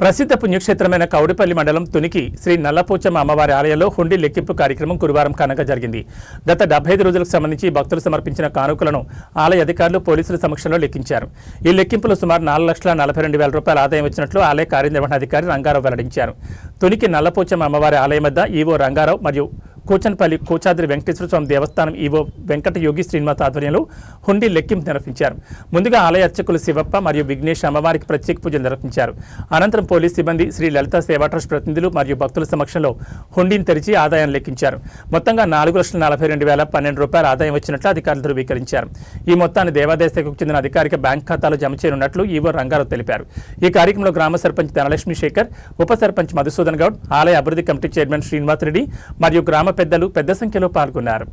ప్రసిద్ధ పుణ్యక్షేత్రమైన కౌడిపల్లి మండలం తునికి శ్రీ నల్లపోచమ్మ అమ్మవారి ఆలయంలో హుండీ లెక్కింపు కార్యక్రమం గురువారం ఘనంగా జరిగింది. గత 75 రోజులకు సంబంధించి భక్తులు సమర్పించిన కానుకలను ఆలయ అధికారులు పోలీసుల సమక్షంలో లెక్కించారు. ఈ లెక్కింపులో సుమారు 4,42,000 రూపాయల ఆదాయం వచ్చినట్లు ఆలయ కార్యనిర్వహణాధికారి రంగారావు వెల్లడించారు. తునికి నల్లపోచమ్మ అమ్మవారి ఆలయం వద్ద ఈవో రంగారావు మరియు కూచన్పల్లి కోచాద్రి వెంకటేశ్వర స్వామి దేవస్థానం ఈవో వెంకట యోగి శ్రీనివాస్ ఆధ్వర్యంలో హుండీ లెక్కింపు నిర్వహించారు. ముందుగా ఆలయ అర్చకులు శివప్ప మరియు విఘ్నేష్ అమ్మవారికి ప్రత్యేక పూజలు నిర్వహించారు. అనంతరం పోలీస్ సిబ్బంది శ్రీ లలిత సేవా ట్రస్ట్ ప్రతినిధులు మరియు భక్తుల సమక్షంలో హుండీని తెరిచి ఆదాయాన్ని లెక్కించారు. మొత్తంగా 4,42,012 రూపాయల ఆదాయం వచ్చినట్లు అధికారులు ధృవీకరించారు. ఈ మొత్తాన్ని దేవాదాయ శాఖకు చెందిన అధికారిక బ్యాంక్ ఖాతాలో జమ చేయనున్నట్లు ఈవో రంగారావు తెలిపారు. ఈ కార్యక్రమంలో గ్రామ సర్పంచ్ ధనలక్ష్మి శేఖర్, ఉప సర్పంచ్ మధుసూదన్ గౌడ్, ఆలయ అభివృద్ధి కమిటీ చైర్మన్ శ్రీనివాస్ రెడ్డి మరియు గ్రామ పెద్దలు పెద్ద సంఖ్యలో పాల్గొన్నారు.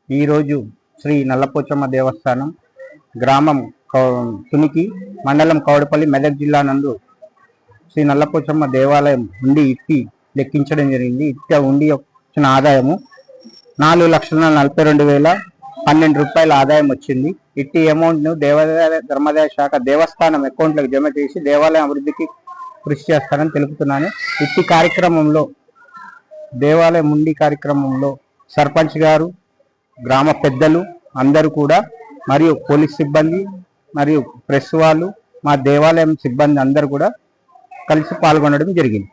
ఈరోజు శ్రీ నల్లపోచమ్మ దేవస్థానం గ్రామం తునికి మండలం కౌడిపల్లి మెదక్ జిల్లా నందు శ్రీ నల్లపోచమ్మ దేవాలయం హుండీ ఇట్టి లెక్కించడం జరిగింది. ఇట్టి హుండీ వచ్చిన ఆదాయము 4,42,012 రూపాయల ఆదాయం వచ్చింది. ఇట్టి అమౌంట్ను దేవాదాయ ధర్మాదాయ శాఖ దేవస్థానం అకౌంట్లకు జమ చేసి దేవాలయం అభివృద్ధికి కృషి చేస్తానని తెలుపుతున్నాను. ఇట్టి కార్యక్రమంలో దేవాలయం హుండీ కార్యక్రమంలో సర్పంచ్ గారు, గ్రామ పెద్దలు అందరూ కూడా మరియు పోలీస్ సిబ్బంది మరియు ప్రెస్ వాళ్ళు, మా దేవాలయం సిబ్బంది అందరూ కూడా కలిసి పాల్గొనడం జరిగింది.